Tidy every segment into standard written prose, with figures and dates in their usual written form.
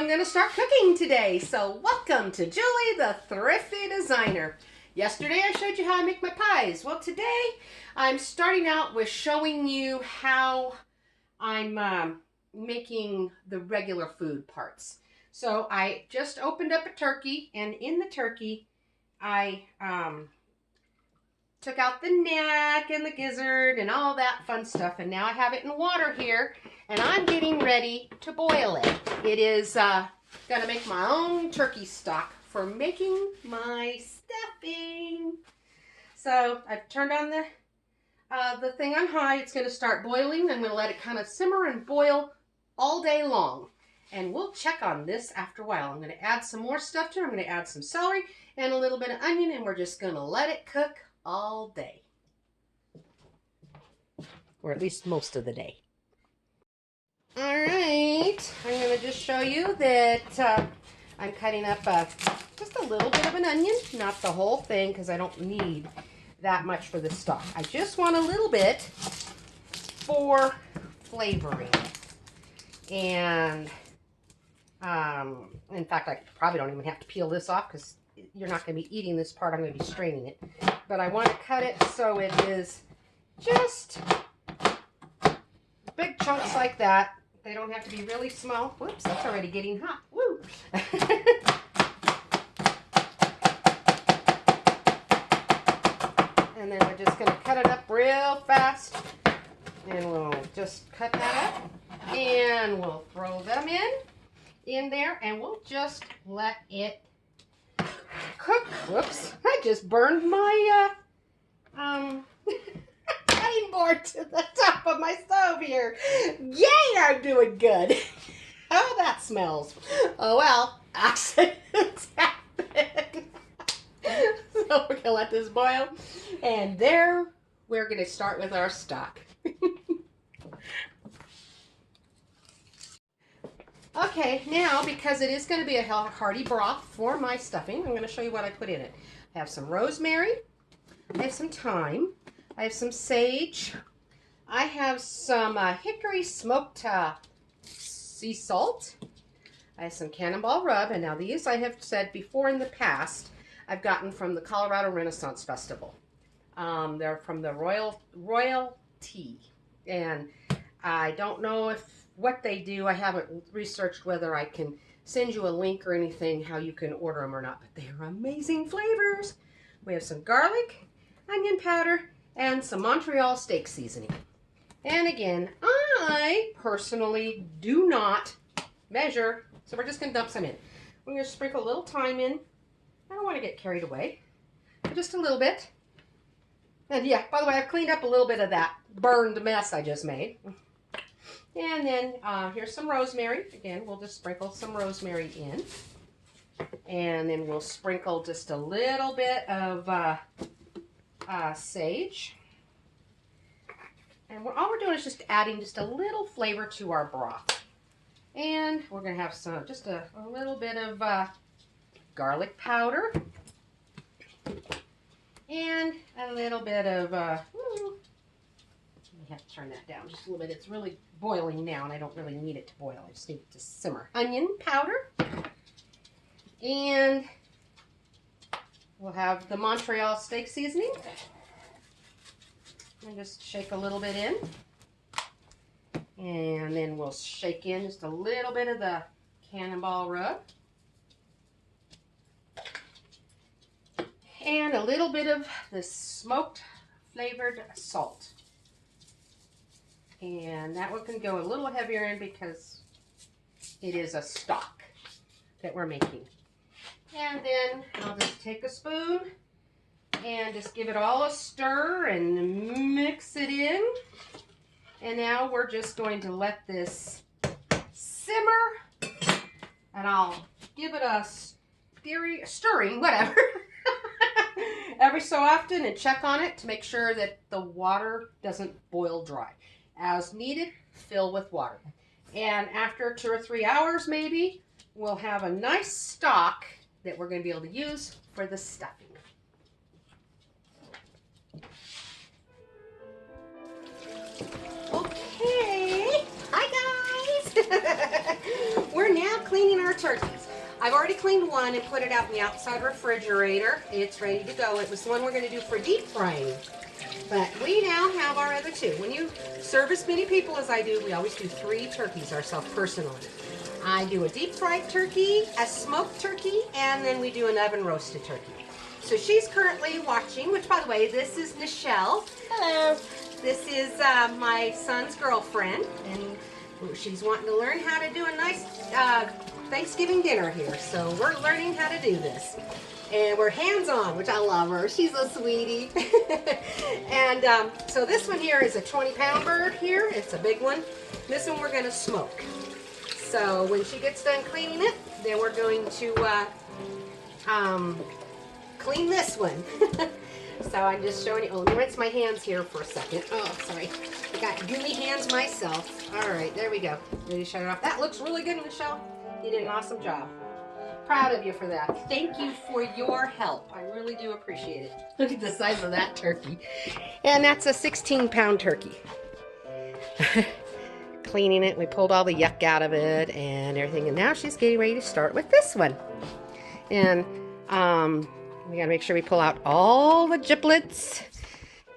I'm going to start cooking today. So welcome to Julie the Thrifty Designer. Yesterday I showed you how I make my pies. Well, today I'm starting out with showing you how I'm making the regular food parts. So I just opened up a turkey, and in the turkey I took out the neck and the gizzard and all that fun stuff, and now I have it in water here, and I'm getting ready to boil it. It is gonna make my own turkey stock for making my stuffing. So I've turned on the thing on high. It's gonna start boiling. I'm gonna let it kind of simmer and boil all day long, and we'll check on this after a while. I'm gonna add some more stuff to it. I'm gonna add some celery and a little bit of onion, and we're just gonna let it cook all day, or at least most of the day. All right, I'm going to just show you that I'm cutting up just a little bit of an onion, not the whole thing because I don't need that much for the stock. I just want a little bit for flavoring. And in fact, I probably don't even have to peel this off because you're not going to be eating this part. I'm going to be straining it. But I want to cut it so it is just big chunks like that. They don't have to be really small. Whoops, that's already getting hot. Woo! And then we're just going to cut it up real fast. And we'll just cut that up. And we'll throw them in there. And we'll just let it cook. Whoops, I just burned my cutting board to the top of my stove here. Yay, I'm doing good. Oh, that smells. Oh well, accidents happen. So we're gonna let this boil, and there we're gonna start with our stock. Okay, now because it is going to be a hearty broth for my stuffing, I'm going to show you what I put in it. I have some rosemary, I have some thyme, I have some sage, I have some hickory smoked sea salt, I have some cannonball rub, and now these I have said before in the past I've gotten from the Colorado Renaissance Festival. They're from the Royal Tea, and I don't know what they do. I haven't researched whether I can send you a link or anything how you can order them or not, but they are amazing flavors. We have some garlic, onion powder, and some Montreal steak seasoning. And again, I personally do not measure, so we're just going to dump some in. We're going to sprinkle a little thyme in. I don't want to get carried away, but just a little bit. And yeah, by the way, I've cleaned up a little bit of that burned mess I just made. And then here's some rosemary. Again, we'll just sprinkle some rosemary in. And then we'll sprinkle just a little bit of sage. And all we're doing is just adding just a little flavor to our broth. And we're going to have just a little bit of garlic powder. And a little bit of I have to turn that down just a little bit. It's really boiling now, and I don't really need it to boil. I just need it to simmer. Onion powder. And we'll have the Montreal steak seasoning. And just shake a little bit in. And then we'll shake in just a little bit of the cannonball rub. And a little bit of the smoked flavored salt. And that one can go a little heavier in because it is a stock that we're making. And then I'll just take a spoon and just give it all a stir and mix it in. And now we're just going to let this simmer. And I'll give it a stirring, whatever, every so often, and check on it to make sure that the water doesn't boil dry. As needed, fill with water. And after 2 or 3 hours maybe, we'll have a nice stock that we're going to be able to use for the stuffing. Okay, hi guys! We're now cleaning our our turkeys. I've already cleaned one and put it out in the outside refrigerator. It's ready to go. It was the one we're going to do for deep frying. But we now have our other two. When you serve as many people as I do, we always do 3 turkeys ourselves personally. I do a deep fried turkey, a smoked turkey, and then we do an oven roasted turkey. So she's currently watching, which by the way, this is Nichelle. Hello. This is my son's girlfriend, and she's wanting to learn how to do a nice Thanksgiving dinner here. So we're learning how to do this. And we're hands-on, which I love her. She's a sweetie. And so this one here is a 20-pound bird here. It's a big one. This one we're going to smoke. So when she gets done cleaning it, then we're going to clean this one. So I'm just showing you. Oh, let me rinse my hands here for a second. Oh, sorry. I got gooey hands myself. All right, there we go. Ready to shut it off. That looks really good, Michelle. You did an awesome job. Proud of you for that. Thank you for your help. I really do appreciate it. Look at the size of that turkey. And that's a 16-pound turkey. Cleaning it, we pulled all the yuck out of it and everything. And now she's getting ready to start with this one. And we gotta make sure we pull out all the giblets.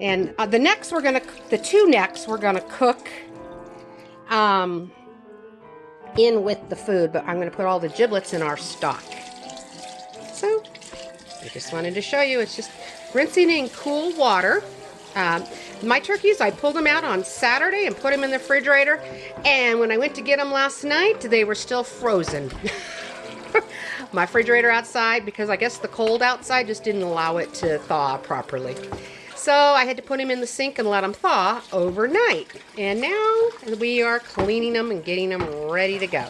And the 2 necks we're gonna cook in with the food, but I'm going to put all the giblets in our stock. So I just wanted to show you, it's just rinsing in cool water. My turkeys, I pulled them out on Saturday and put them in the refrigerator, and when I went to get them last night, they were still frozen. My refrigerator outside, because I guess the cold outside just didn't allow it to thaw properly. So I had to put them in the sink and let them thaw overnight. And now we are cleaning them and getting them ready to go.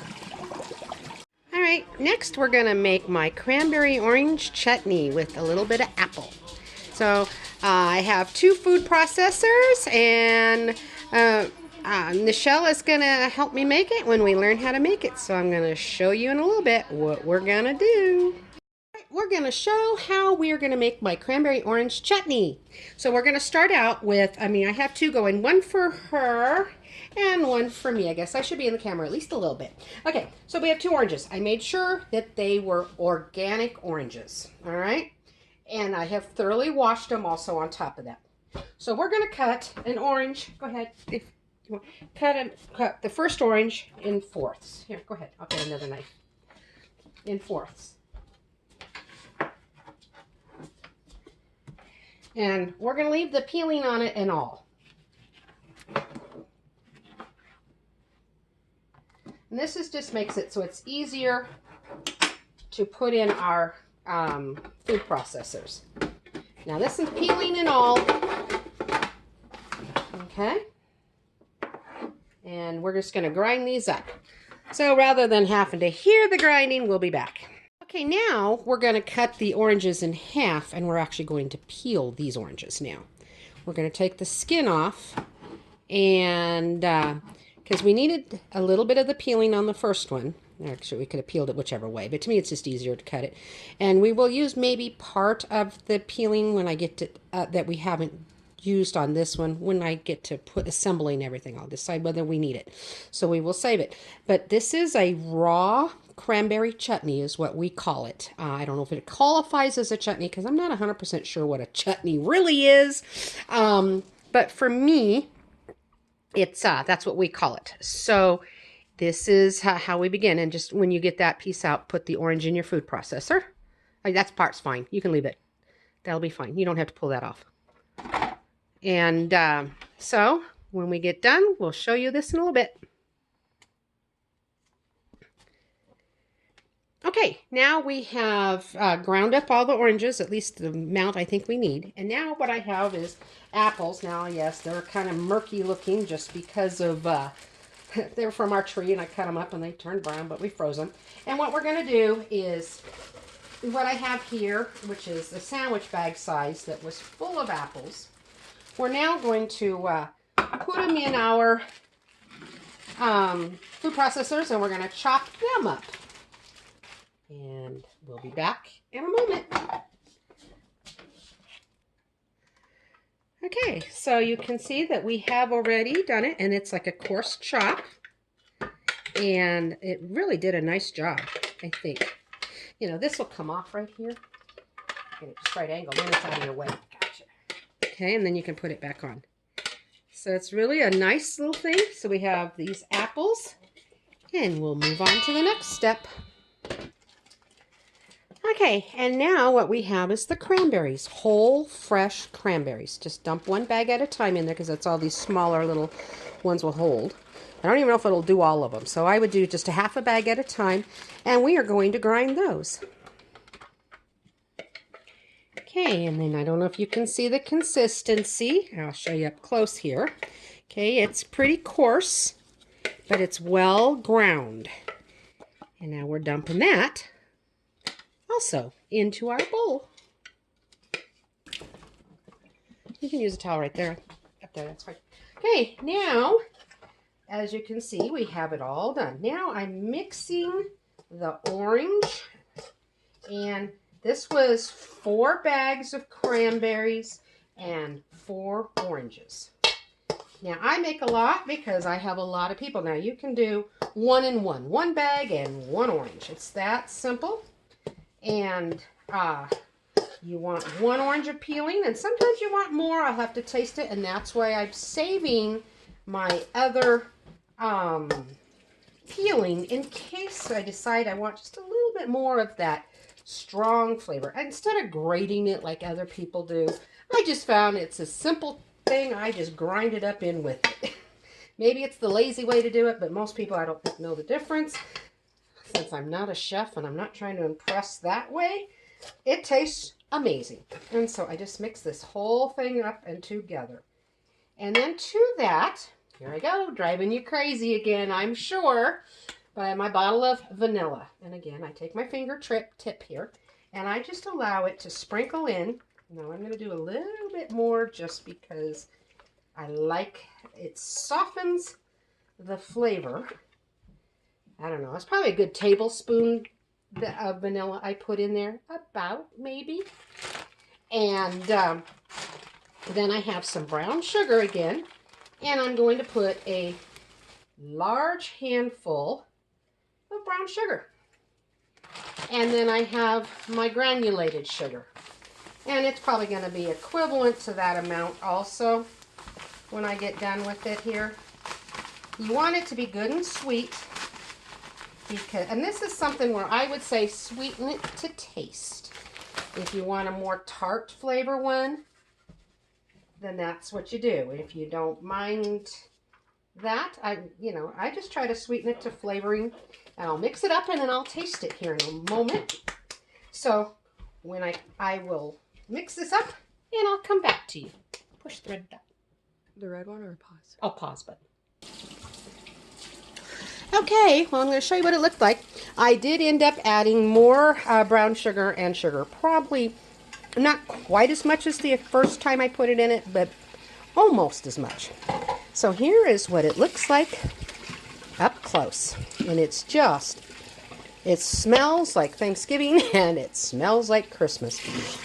All right, next we're gonna make my cranberry orange chutney with a little bit of apple. So I have 2 food processors, and Nichelle is gonna help me make it when we learn how to make it. So I'm gonna show you in a little bit what we're gonna do. We're going to show how we're going to make my cranberry orange chutney. So we're going to start out with, I have 2 going, one for her and one for me. I guess I should be in the camera at least a little bit. Okay, so we have 2 oranges. I made sure that they were organic oranges, all right? And I have thoroughly washed them also on top of that. So we're going to cut an orange. Go ahead. If you want. Cut the first orange in 4ths. Here, go ahead. I'll get another knife. In 4ths. And we're going to leave the peeling on it and all. And this just makes it so it's easier to put in our food processors. Now this is peeling and all. Okay. And we're just going to grind these up. So rather than having to hear the grinding, we'll be back. Okay, now we're going to cut the oranges in half, and we're actually going to peel these oranges now. We're going to take the skin off, and because we needed a little bit of the peeling on the first one. Actually, we could have peeled it whichever way, but to me it's just easier to cut it. And we will use maybe part of the peeling when I get to that we haven't used on this one. When I get to put assembling everything, I'll decide whether we need it. So we will save it. But this is a raw cranberry chutney is what we call it. I don't know if it qualifies as a chutney because I'm not 100% sure what a chutney really is. But for me, it's that's what we call it. So this is how we begin. And just when you get that piece out, put the orange in your food processor. That part's fine. You can leave it. That'll be fine. You don't have to pull that off. And so when we get done, we'll show you this in a little bit. Okay, now we have ground up all the oranges, at least the amount I think we need. And now what I have is apples. Now, yes, they're kind of murky looking just because of, they're from our tree, and I cut them up and they turned brown, but we froze them. And what we're going to do is, what I have here, which is a sandwich bag size that was full of apples, we're now going to put them in our food processors, and we're going to chop them up. And we'll be back in a moment. Okay, so you can see that we have already done it, and it's like a coarse chop. And it really did a nice job. I think. You know, this will come off right here. Get it just right angle, then it's out of your way. Gotcha. Okay, and then you can put it back on. So it's really a nice little thing. So we have these apples, and we'll move on to the next step. Okay, and now what we have is the cranberries, whole fresh cranberries. Just dump one bag at a time in there because that's all these smaller little ones will hold. I don't even know if it'll do all of them, so I would do just a half a bag at a time, and we are going to grind those. Okay, and then I don't know if you can see the consistency. I'll show you up close here. Okay, it's pretty coarse, but it's well ground. And now we're dumping that also into our bowl. You can use a towel right there, up there, that's fine. Okay, now, as you can see, we have it all done. Now I'm mixing the orange, and this was 4 bags of cranberries and 4 oranges. Now I make a lot because I have a lot of people. Now you can do 1 and 1, 1 bag and 1 orange. It's that simple. And you want 1 orange of peeling, and sometimes you want more. I'll have to taste it, and that's why I'm saving my other peeling in case I decide I want just a little bit more of that strong flavor. Instead of grating it like other people do, I just found it's a simple thing. I just grind it up in with it. Maybe it's the lazy way to do it, but most people I don't think know the difference. Since I'm not a chef and I'm not trying to impress that way, it tastes amazing. And so I just mix this whole thing up and together. And then to that, here I go, driving you crazy again, I'm sure. But I have my bottle of vanilla. And again, I take my finger tip here, and I just allow it to sprinkle in. Now I'm going to do a little bit more just because I like it softens the flavor. I don't know, it's probably a good tablespoon of vanilla I put in there, about maybe. And then I have some brown sugar again, and I'm going to put a large handful of brown sugar. And then I have my granulated sugar. And it's probably going to be equivalent to that amount also when I get done with it here. You want it to be good and sweet. Because, and this is something where I would say sweeten it to taste. If you want a more tart flavor one, then that's what you do. If you don't mind that, I just try to sweeten it to flavoring. And I'll mix it up and then I'll taste it here in a moment. So when I will mix this up and I'll come back to you. Push the red button. The red one or pause? Oh, pause button. Okay, well, I'm going to show you what it looked like. I did end up adding more brown sugar and sugar. Probably not quite as much as the first time I put it in it, but almost as much. So here is what it looks like up close. And it's just, it smells like Thanksgiving and it smells like Christmas.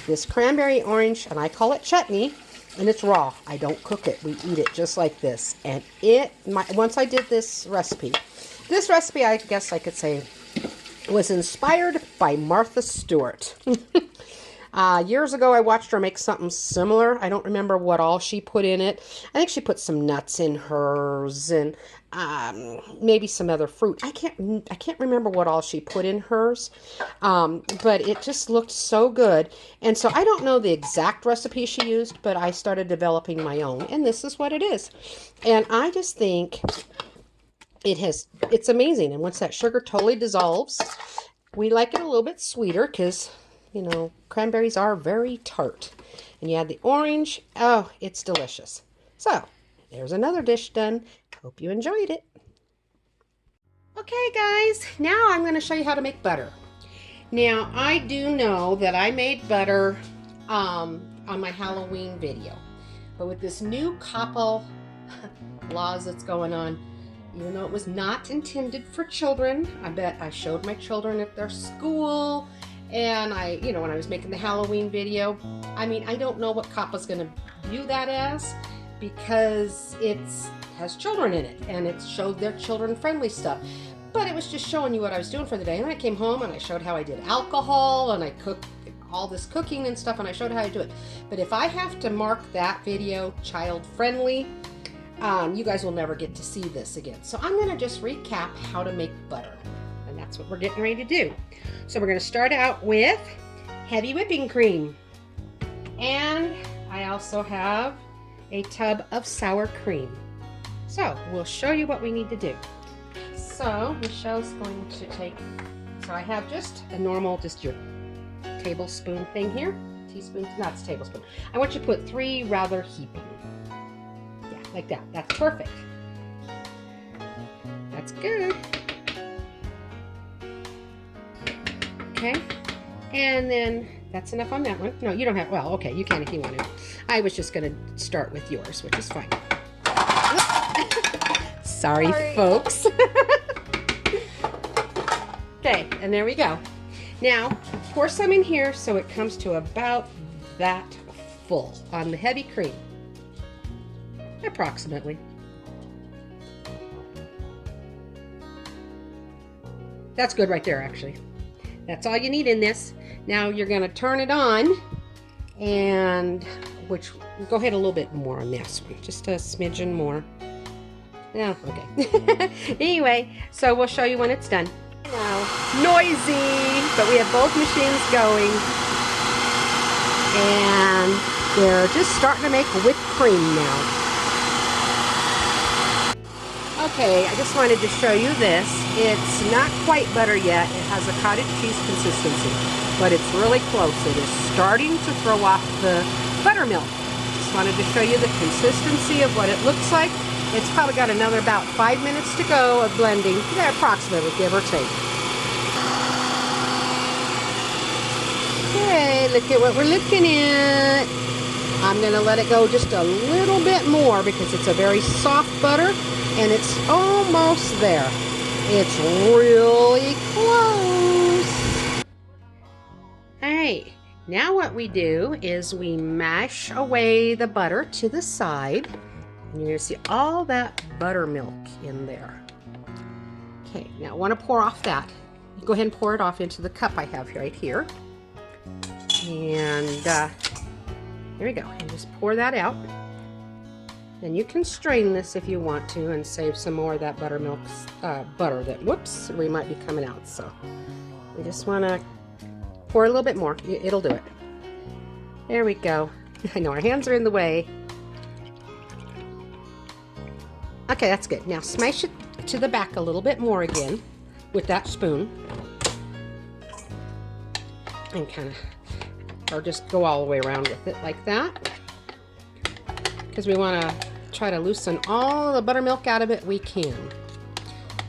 This cranberry orange, and I call it chutney, and it's raw. I don't cook it. We eat it just like this. And once I did this recipe, I guess I could say, was inspired by Martha Stewart. Years ago, I watched her make something similar. I don't remember what all she put in it. I think she put some nuts in hers and maybe some other fruit. I can't remember what all she put in hers, but it just looked so good. And so I don't know the exact recipe she used, but I started developing my own, and this is what it is. And I just think it's amazing. And once that sugar totally dissolves, we like it a little bit sweeter because, you know, cranberries are very tart. And you add the orange. Oh, it's delicious. So, there's another dish done. Hope you enjoyed it. Okay, guys, now I'm going to show you how to make butter. Now, I do know that I made butter on my Halloween video. But with this new couple laws that's going on, even though it was not intended for children, I bet I showed my children at their school. And when I was making the Halloween video, I mean, I don't know what COPPA's going to view that as because it has children in it and it showed their children-friendly stuff. but it was just showing you what I was doing for the day. And then I came home and I showed how I did alcohol, and I cooked all this cooking and stuff, and I showed how I do it. But if I have to mark that video child friendly, you guys will never get to see this again. So I'm going to just recap how to make butter, and that's what we're getting ready to do. So we're going to start out with heavy whipping cream, and I also have a tub of sour cream. So we'll show you what we need to do. So Michelle's going to take, so I have just a normal, just your tablespoon thing here. Teaspoon, not a tablespoon. I want you to put 3 rather heaping. Yeah, like that. That's perfect. That's good. Okay. And then that's enough on that one. No, you don't have, well, okay, you can if you want to. I was just going to start with yours, which is fine. Sorry, folks. Okay, and there we go. Now, pour some in here so it comes to about that full on the heavy cream. Approximately. That's good right there, actually. That's all you need in this. Now you're going to turn it on, and go ahead a little bit more on this one, just a smidgen more. Yeah, okay. Anyway, so we'll show you when it's done. Now, noisy, but we have both machines going, and they're just starting to make whipped cream now. Okay, I just wanted to show you this. It's not quite butter yet. It has a cottage cheese consistency, but it's really close. It is starting to throw off the buttermilk. Just wanted to show you the consistency of what it looks like. It's probably got another about 5 minutes to go of blending, approximately, give or take. Okay, look at what we're looking at. I'm going to let it go just a little bit more because it's a very soft butter, and it's almost there. It's really close. Alright, now what we do is we mash away the butter to the side. And you're going to see all that buttermilk in there. Okay, now I want to pour off that. Go ahead and pour it off into the cup I have right here. And there we go. And just pour that out. And you can strain this if you want to and save some more of that buttermilk, butter that, whoops, we might be coming out. So we just want to pour a little bit more. It'll do it. There we go. I know our hands are in the way. Okay, that's good. Now smash it to the back a little bit more again with that spoon. And kind of, or just go all the way around with it like that. Because we want to try to loosen all the buttermilk out of it we can.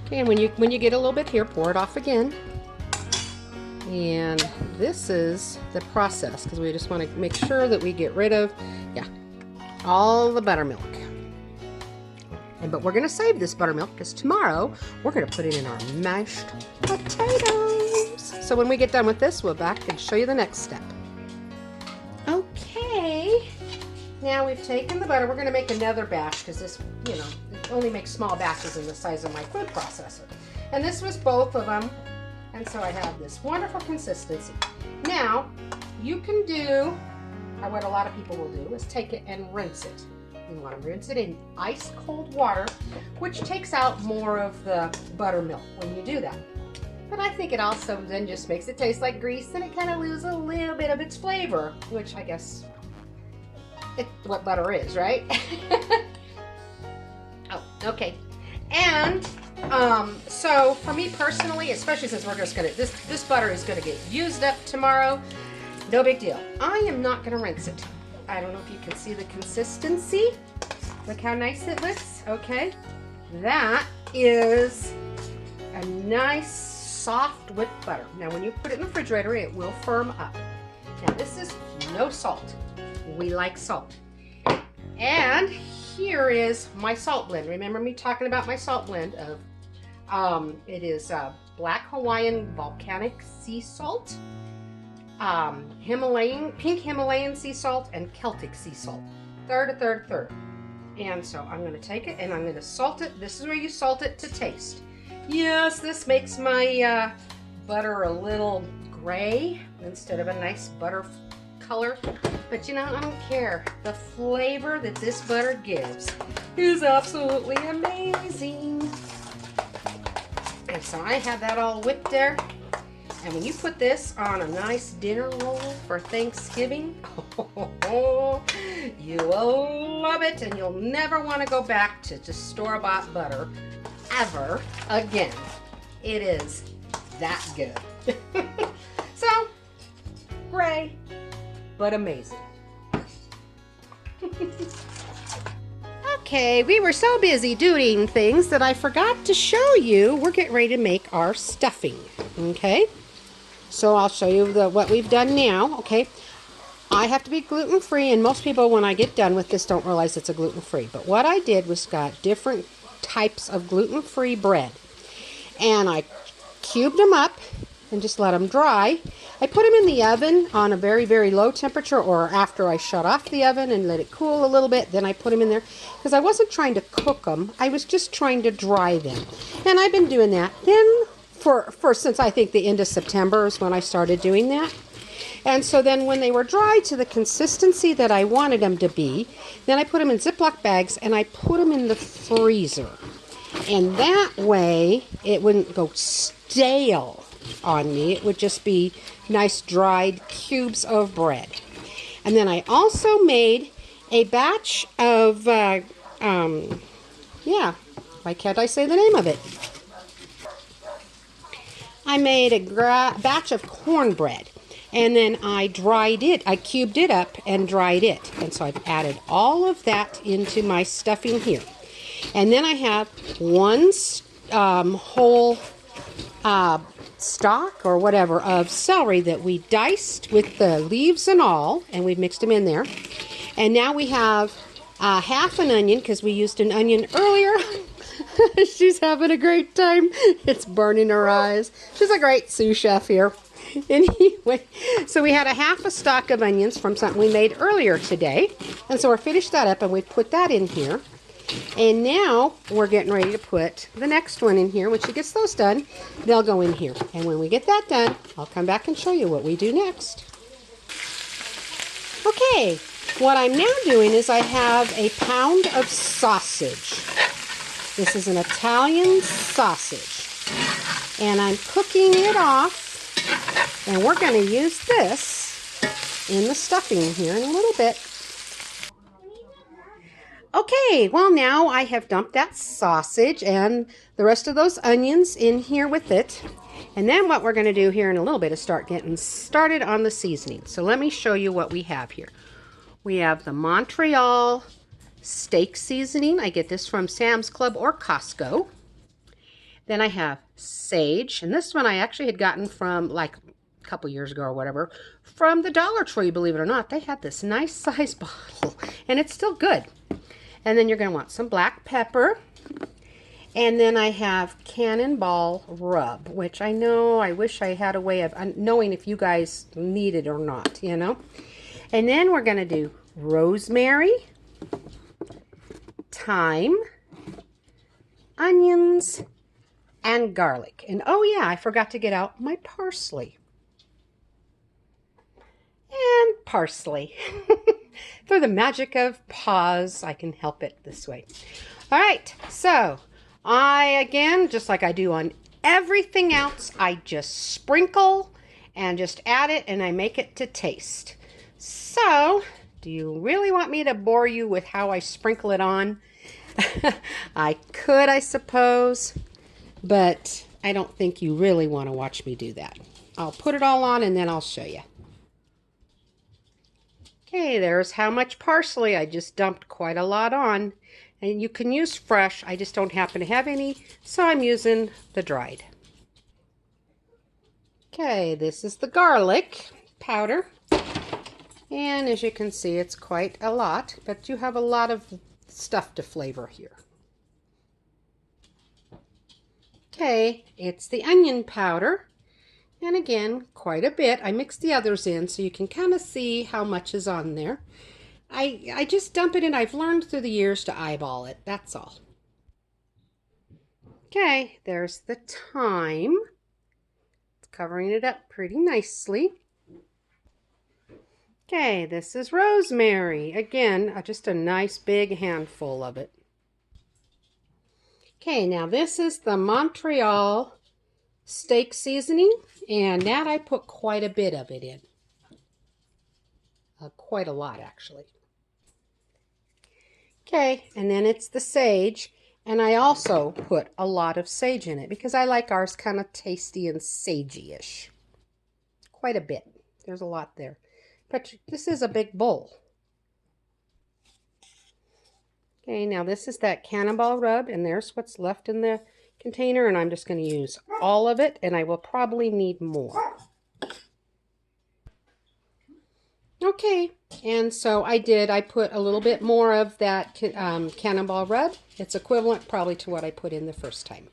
Okay, and when you get a little bit here, pour it off again. And this is the process, because we just want to make sure that we get rid of, all the buttermilk. But we're going to save this buttermilk because tomorrow we're going to put it in our mashed potatoes. So when we get done with this, we'll back and show you the next step. Okay, now we've taken the butter. We're going to make another batch because this, it only makes small batches in the size of my food processor. And this was both of them. And so I have this wonderful consistency. Now, you can do, or what a lot of people will do, is take it and rinse it. You want to rinse it in ice cold water, which takes out more of the buttermilk when you do that. But I think it also then just makes it taste like grease, and it kind of loses a little bit of its flavor, which I guess it's what butter is, right? Oh, okay. And so for me personally, especially since we're just gonna, this butter is gonna get used up tomorrow, no big deal. I am not gonna rinse it. I don't know if you can see the consistency. Look how nice it looks. Okay, that is a nice soft whipped butter. Now when you put it in the refrigerator, it will firm up. Now this is no salt. We like salt. And here is my salt blend. Remember me talking about my salt blend of it is black Hawaiian volcanic sea salt, pink Himalayan sea salt, and Celtic sea salt. Third. And so I'm going to take it and I'm going to salt it. This is where you salt it to taste. Yes, this makes my butter a little gray instead of a nice butter color. But you know, I don't care. The flavor that this butter gives is absolutely amazing. And so I have that all whipped there. And when you put this on a nice dinner roll for Thanksgiving, you will love it, and you'll never want to go back to just store-bought butter ever again. It is that good. So, gray, but amazing. Okay, we were so busy doing things that I forgot to show you. We're getting ready to make our stuffing, okay? So I'll show you what we've done now, okay? I have to be gluten-free, and most people, when I get done with this, don't realize it's a gluten-free. But what I did was got different types of gluten-free bread, and I cubed them up and just let them dry. I put them in the oven on a very, very low temperature, or after I shut off the oven and let it cool a little bit, then I put them in there, because I wasn't trying to cook them. I was just trying to dry them. And I've been doing that. Then for since I think the end of September is when I started doing that. And so then when they were dry to the consistency that I wanted them to be, then I put them in Ziploc bags and I put them in the freezer. And that way it wouldn't go stale on me. It would just be nice dried cubes of bread. And then I also made a batch of, why can't I say the name of it? I made a batch of cornbread, and then I dried it. I cubed it up and dried it. And so I've added all of that into my stuffing here. And then I have one whole stalk or whatever of celery that we diced with the leaves and all, and we've mixed them in there. And now we have half an onion, because we used an onion earlier. She's having a great time. It's burning her eyes. She's a great sous chef here. Anyway, so we had a half a stalk of onions from something we made earlier today. And so we're finished that up, and we put that in here. And now we're getting ready to put the next one in here. When she gets those done, they'll go in here. And when we get that done, I'll come back and show you what we do next. Okay, what I'm now doing is I have a pound of sausage. This is an Italian sausage. And I'm cooking it off. And we're going to use this in the stuffing here in a little bit. Okay, well now I have dumped that sausage and the rest of those onions in here with it. And then what we're going to do here in a little bit is start getting started on the seasoning. So let me show you what we have here. We have the Montreal steak seasoning. I get this from Sam's Club or Costco. Then I have sage, and this one I actually had gotten from like a couple years ago or whatever, from the Dollar Tree, believe it or not. They had this nice size bottle, and it's still good. And then you're going to want some black pepper. And then I have Cannonball rub, which I know I wish I had a way of knowing if you guys need it or not, you know. And then we're going to do rosemary, thyme, onions, and garlic. And oh yeah, I forgot to get out my parsley. And parsley. Through the magic of pause, I can help it this way. All right, so again, just like I do on everything else, I just sprinkle and just add it, and I make it to taste. So, do you really want me to bore you with how I sprinkle it on? I could, I suppose, but I don't think you really want to watch me do that. I'll put it all on and then I'll show you. Okay, there's how much parsley. I just dumped quite a lot on. And you can use fresh. I just don't happen to have any, so I'm using the dried. Okay, this is the garlic powder. And as you can see, it's quite a lot, but you have a lot of stuff to flavor here. Okay, it's the onion powder. And again, quite a bit. I mixed the others in so you can kind of see how much is on there. I just dump it in. I've learned through the years to eyeball it. That's all. Okay, there's the thyme. It's covering it up pretty nicely. Okay, this is rosemary. Again, just a nice big handful of it. Okay, now this is the Montreal steak seasoning, and that I put quite a bit of it in. Quite a lot, actually. Okay, and then it's the sage, and I also put a lot of sage in it because I like ours kind of tasty and sagey-ish. Quite a bit. There's a lot there. But this is a big bowl. Okay, now this is that cannonball rub, and there's what's left in the container, and I'm just going to use all of it, and I will probably need more. Okay, and so I put a little bit more of that cannonball rub. It's equivalent probably to what I put in the first time.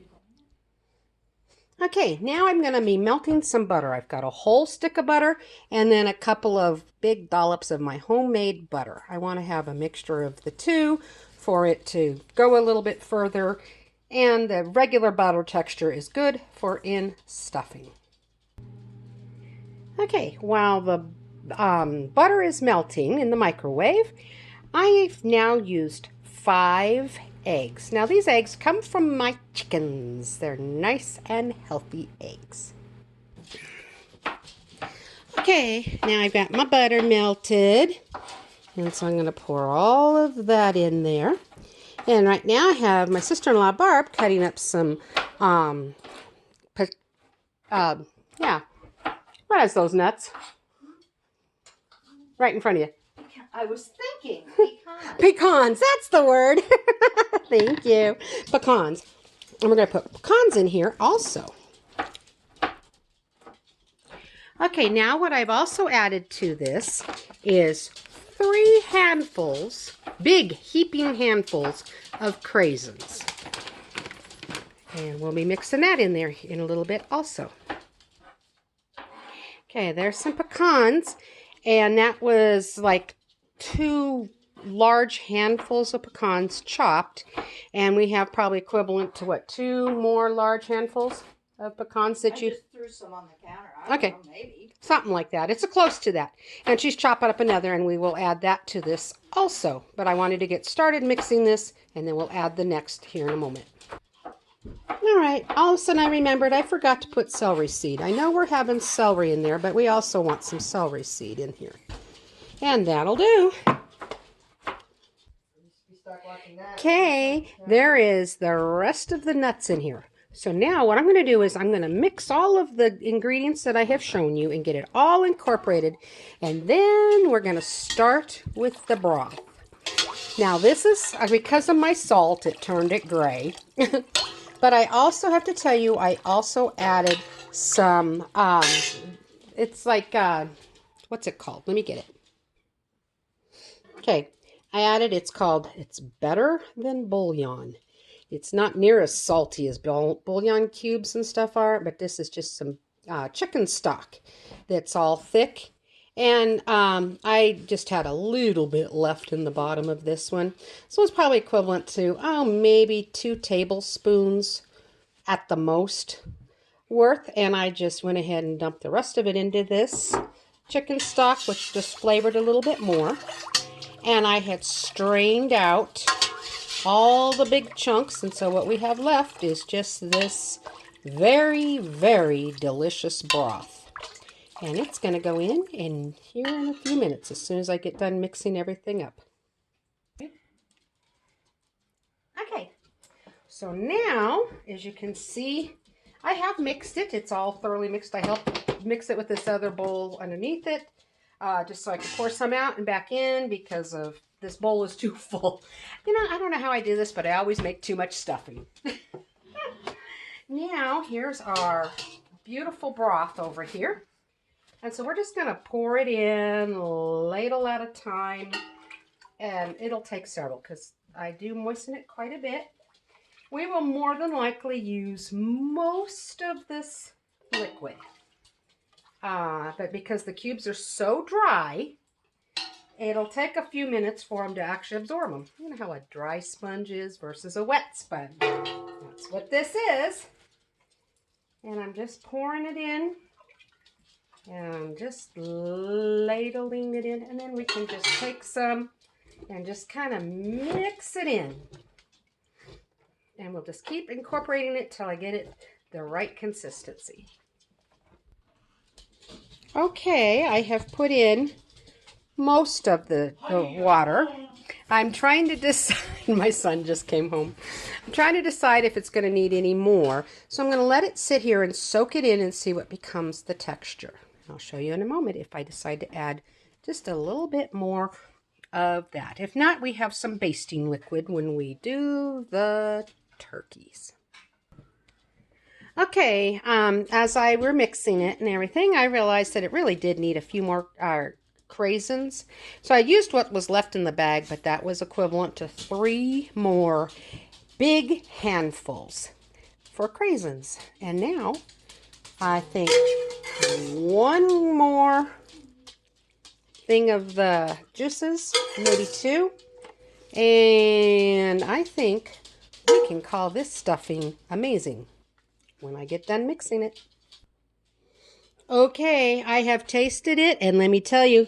Okay, now I'm going to be melting some butter. I've got a whole stick of butter and then a couple of big dollops of my homemade butter. I want to have a mixture of the two for it to go a little bit further, and the regular butter texture is good for in stuffing. Okay, while the butter is melting in the microwave, I've now used 5 eggs. Now these eggs come from my chickens. They're nice and healthy eggs. Okay, now I've got my butter melted, and so I'm going to pour all of that in there. And right now I have my sister-in-law Barb cutting up some, yeah, what is those nuts? Right in front of you. I was thinking pecans. Pecans, that's the word. Thank you. Pecans. And we're going to put pecans in here also. Okay, now what I've also added to this is 3 handfuls, big heaping handfuls of craisins. And we'll be mixing that in there in a little bit also. Okay, there's some pecans. And that was like 2 large handfuls of pecans chopped. And we have probably equivalent to what, 2 more large handfuls of pecans that you... I just threw some on the counter. I don't know, maybe. Something like that. It's close to that. And she's chopping up another, and we will add that to this also. But I wanted to get started mixing this, and then we'll add the next here in a moment. All right, all of a sudden I remembered I forgot to put celery seed. I know we're having celery in there, but we also want some celery seed in here. And that'll do. Okay, there is the rest of the nuts in here. So now what I'm going to do is I'm going to mix all of the ingredients that I have shown you and get it all incorporated. And then we're going to start with the broth. Now this is, because of my salt, it turned it gray. But I also have to tell you, I also added some, it's like, what's it called? Let me get it. Okay, I added, it's better than bouillon. It's not near as salty as bouillon cubes and stuff are, but this is just some chicken stock that's all thick. And I just had a little bit left in the bottom of this one. So it's probably equivalent to, maybe 2 tablespoons at the most worth. And I just went ahead and dumped the rest of it into this chicken stock, which just flavored a little bit more. And I had strained out all the big chunks. And so what we have left is just this very, very delicious broth. And it's going to go in here in a few minutes as soon as I get done mixing everything up. Okay, so now, as you can see, I have mixed it. It's all thoroughly mixed. I helped mix it with this other bowl underneath it, just so I could pour some out and back in because of this bowl is too full. You know, I don't know how I do this, but I always make too much stuffing. Now, here's our beautiful broth over here. And so we're just going to pour it in ladle at a time, and it'll take several because I do moisten it quite a bit. We will more than likely use most of this liquid, but because the cubes are so dry, it'll take a few minutes for them to actually absorb them. You know how a dry sponge is versus a wet sponge. That's what this is. And I'm just pouring it in. And I'm just ladling it in. And then we can just take some and just kind of mix it in. And we'll just keep incorporating it till I get it the right consistency. Okay, I have put in most of the water. I'm trying to decide, my son just came home. I'm trying to decide if it's going to need any more. So I'm going to let it sit here and soak it in and see what becomes the texture. I'll show you in a moment if I decide to add just a little bit more of that. If not, we have some basting liquid when we do the turkeys. Okay, as I were mixing it and everything, I realized that it really did need a few more craisins. So I used what was left in the bag, but that was equivalent to 3 more big handfuls for craisins. And now I think 1 more thing of the juices, maybe 2. And I think we can call this stuffing amazing when I get done mixing it. Okay, I have tasted it, and let me tell you,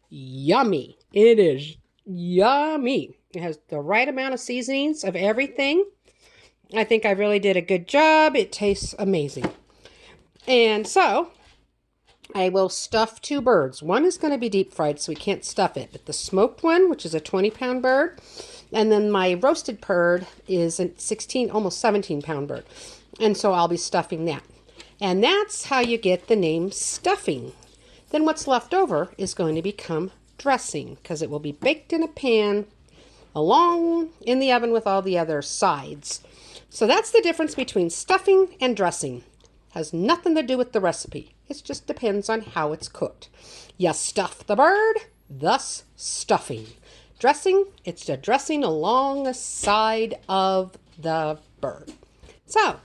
yummy. It is yummy. It has the right amount of seasonings of everything. I think I really did a good job. It tastes amazing. And so, I will stuff 2 birds. One is going to be deep fried, so we can't stuff it. But the smoked one, which is a 20-pound bird, and then my roasted bird is a 16, almost 17-pound bird. And so I'll be stuffing that. And that's how you get the name stuffing. Then what's left over is going to become dressing, because it will be baked in a pan along in the oven with all the other sides. So that's the difference between stuffing and dressing. Has nothing to do with the recipe. It just depends on how it's cooked. You stuff the bird, thus stuffing. Dressing, it's the dressing along the side of the bird. So,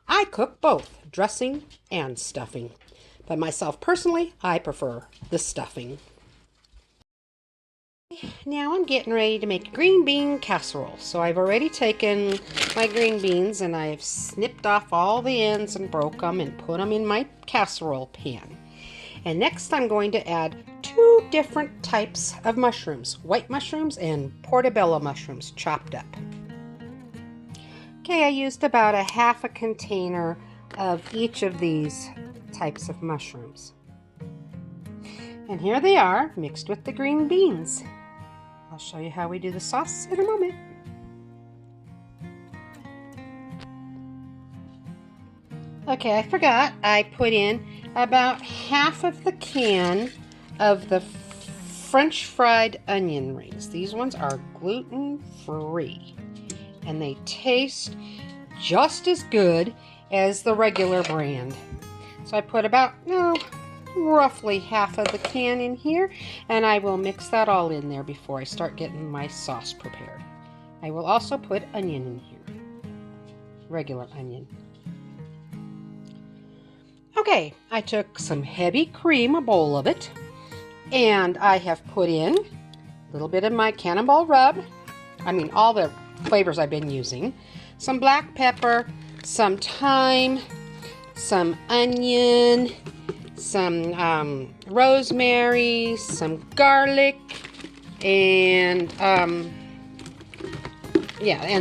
I cook both dressing and stuffing. But myself personally, I prefer the stuffing. Now I'm getting ready to make a green bean casserole. So I've already taken my green beans and I've snipped off all the ends and broke them and put them in my casserole pan. And next I'm going to add 2 different types of mushrooms, white mushrooms and portobello mushrooms chopped up. Okay, I used about a half a container of each of these types of mushrooms. And here they are, mixed with the green beans. I'll show you how we do the sauce in a moment. Okay, I forgot. I put in about half of the can of the French fried onion rings. These ones are gluten-free. And they taste just as good as the regular brand. So I put about, roughly half of the can in here, and I will mix that all in there before I start getting my sauce prepared. I will also put onion in here, regular onion. Okay, I took some heavy cream, a bowl of it, and I have put in a little bit of my cannonball rub, all the flavors I've been using, some black pepper, some thyme, some onion, some rosemary, some garlic, and and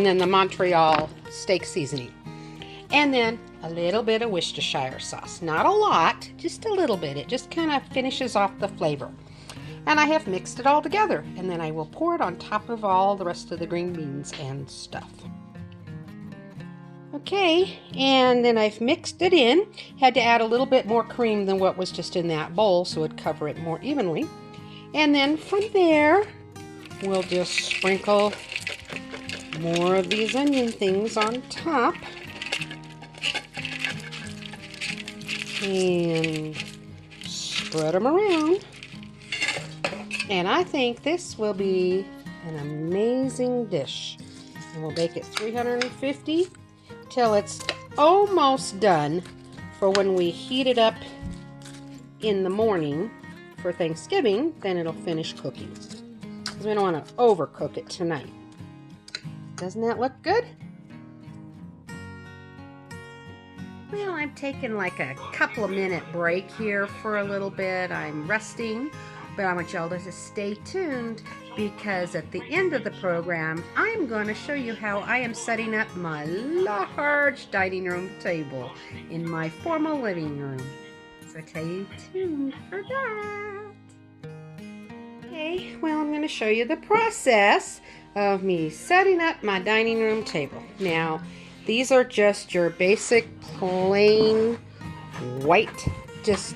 then the Montreal steak seasoning. And then a little bit of Worcestershire sauce. Not a lot, just a little bit. It just kind of finishes off the flavor. And I have mixed it all together, and then I will pour it on top of all the rest of the green beans and stuff. Okay, and then I've mixed it in. Had to add a little bit more cream than what was just in that bowl so it'd cover it more evenly. And then from there, we'll just sprinkle more of these onion things on top. And spread them around. And I think this will be an amazing dish. And we'll bake it 350 till it's almost done for when we heat it up in the morning for Thanksgiving. Then it'll finish cooking, because we don't want to overcook it tonight. Doesn't that look good? Well, I'm taking like a couple of minute break here for a little bit. I'm resting, but I want y'all to just stay tuned because at the end of the program, I'm going to show you how I am setting up my large dining room table in my formal living room. So stay tuned for that. Okay, well, I'm going to show you the process of me setting up my dining room table. Now, these are just your basic plain white just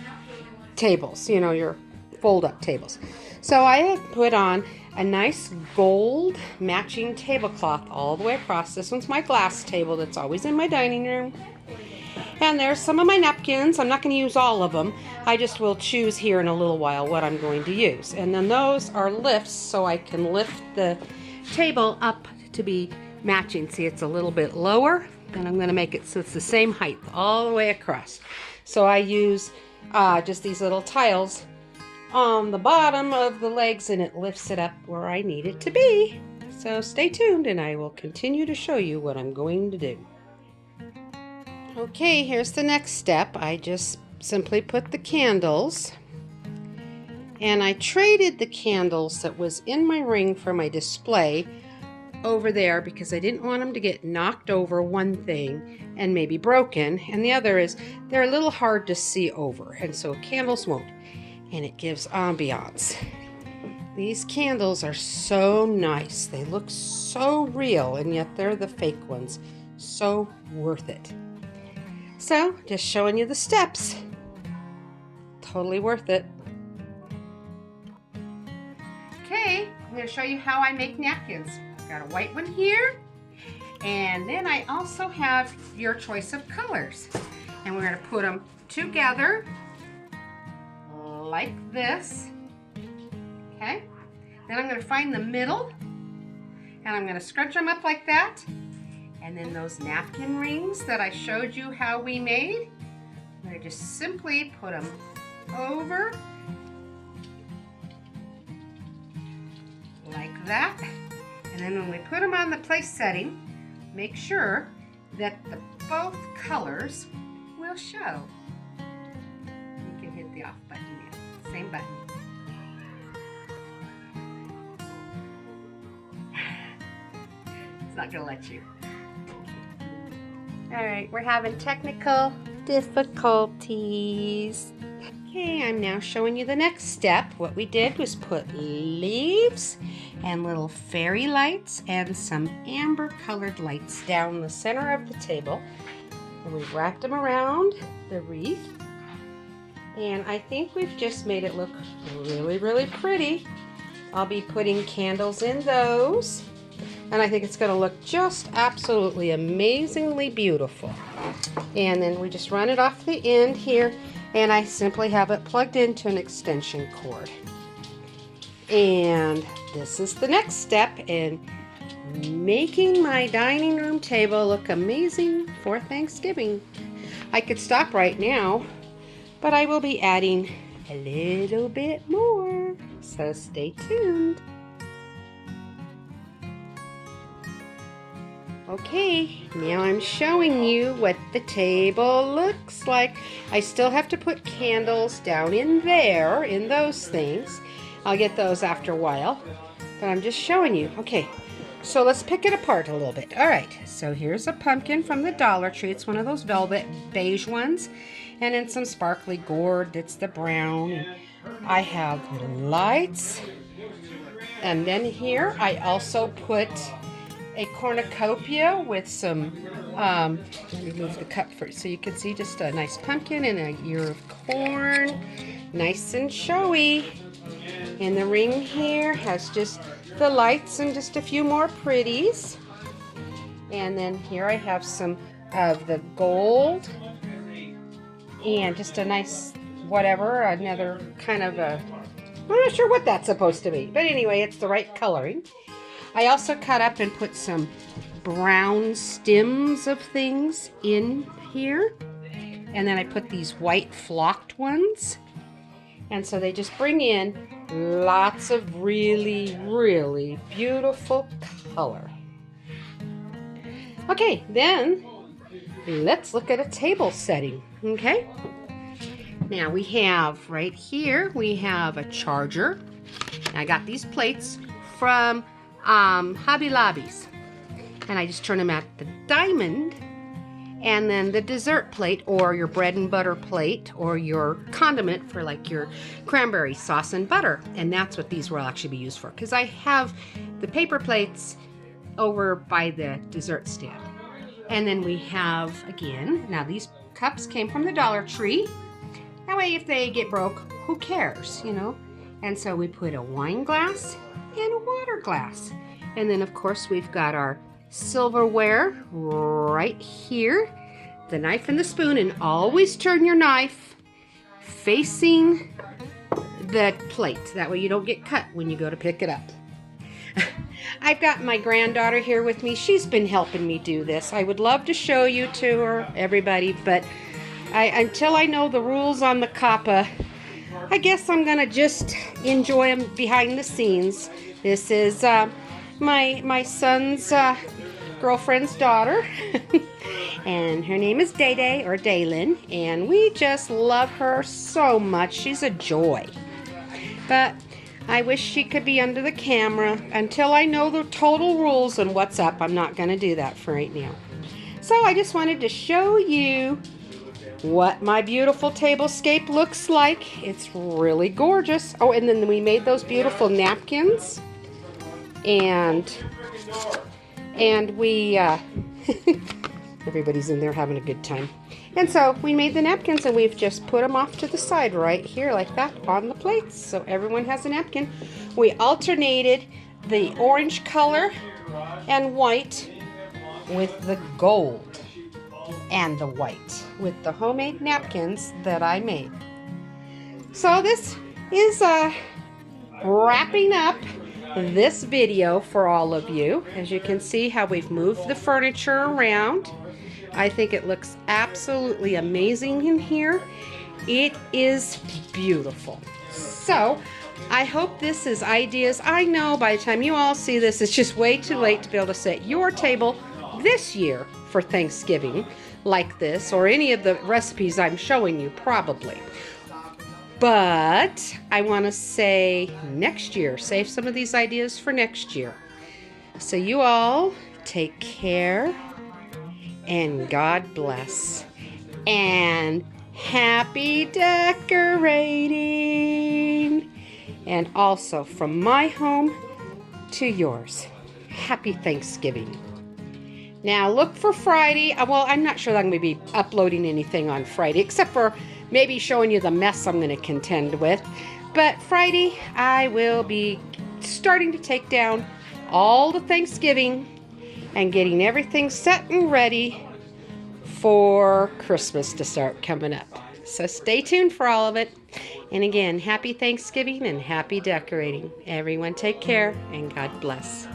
tables, you know, your fold-up tables. So I have put on a nice gold matching tablecloth all the way across. This one's my glass table that's always in my dining room. And there's some of my napkins. I'm not going to use all of them. I just will choose here in a little while what I'm going to use. And then those are lifts, so I can lift the table up to be matching. See, it's a little bit lower, and I'm going to make it so it's the same height all the way across. So I use just these little tiles on the bottom of the legs, and it lifts it up where I need it to be. So stay tuned, and I will continue to show you what I'm going to do. Okay, here's the next step. I just simply put the candles, and I traded the candles that was in my ring for my display over there because I didn't want them to get knocked over, one thing, and maybe broken, and the other is they're a little hard to see over, and so candles won't, and it gives ambiance. These candles are so nice. They look so real, and yet they're the fake ones. So worth it. So, just showing you the steps. Totally worth it. Okay, I'm going to show you how I make napkins. I've got a white one here, and then I also have your choice of colors. And we're going to put them together like this. Okay, then I'm going to find the middle, and I'm going to scrunch them up like that. And then those napkin rings that I showed you how we made, I'm going to just simply put them over like that. And then when we put them on the place setting, make sure that both colors will show. You can hit the off button now, same button. It's not going to let you. All right, we're having technical difficulties. Okay, I'm now showing you the next step. What we did was put leaves and little fairy lights and some amber colored lights down the center of the table. And we wrapped them around the wreath. And I think we've just made it look really, really pretty. I'll be putting candles in those. And I think it's going to look just absolutely amazingly beautiful. And then we just run it off the end here, and I simply have it plugged into an extension cord. And this is the next step in making my dining room table look amazing for Thanksgiving. I could stop right now, but I will be adding a little bit more. So stay tuned. Okay, now I'm showing you what the table looks like. I still have to put candles down in there, in those things. I'll get those after a while, but I'm just showing you. Okay, so let's pick it apart a little bit. All right, so here's a pumpkin from the Dollar Tree. It's one of those velvet beige ones, and then some sparkly gourd that's the brown. I have lights, and then here I also put a cornucopia with some, let me move the cup for so you can see just a nice pumpkin and a ear of corn. Nice and showy. And the ring here has just the lights and just a few more pretties. And then here I have some of the gold and just a nice whatever, another kind of a, I'm not sure what that's supposed to be, but anyway, it's the right coloring. I also cut up and put some brown stems of things in here. And then I put these white flocked ones. And so they just bring in lots of really, really beautiful color. Okay, then let's look at a table setting, okay? Now we have right here, we have a charger. I got these plates from Hobby Lobby's, and I just turn them at the diamond, and then the dessert plate or your bread and butter plate or your condiment for like your cranberry sauce and butter, and that's what these will actually be used for, because I have the paper plates over by the dessert stand. And then we have, again, now these cups came from the Dollar Tree. That way if they get broke, who cares, you know? And so we put a wine glass and a water glass. And then of course we've got our silverware right here, the knife and the spoon, and always turn your knife facing the plate. That way you don't get cut when you go to pick it up. I've got my granddaughter here with me. She's been helping me do this. I would love to show you to her, everybody, but until I know the rules on the kappa, I guess I'm gonna just enjoy them behind the scenes. This is my son's girlfriend's daughter, and her name is Day Day or Daylin, and we just love her so much. She's a joy. But I wish she could be under the camera. Until I know the total rules and what's up, I'm not going to do that for right now. So I just wanted to show you what my beautiful tablescape looks like. It's really gorgeous. Oh, and then we made those beautiful napkins. And we, everybody's in there having a good time. And so we made the napkins, and we've just put them off to the side right here like that on the plates. So everyone has a napkin. We alternated the orange color and white with the gold and the white with the homemade napkins that I made. So this is wrapping up this video for all of you. As you can see how we've moved the furniture around. I think it looks absolutely amazing in here. It is beautiful. So I hope this is ideas. I know by the time you all see this, it's just way too late to be able to set your table this year for Thanksgiving like this, or any of the recipes I'm showing you probably. But I want to say next year, save some of these ideas for next year. So you all take care. And God bless. And happy decorating. And also from my home to yours, happy Thanksgiving. Now look for Friday. Well, I'm not sure that I'm going to be uploading anything on Friday, except for maybe showing you the mess I'm going to contend with. But Friday, I will be starting to take down all the Thanksgiving and getting everything set and ready for Christmas to start coming up. So stay tuned for all of it. And again, happy Thanksgiving and happy decorating. Everyone take care and God bless.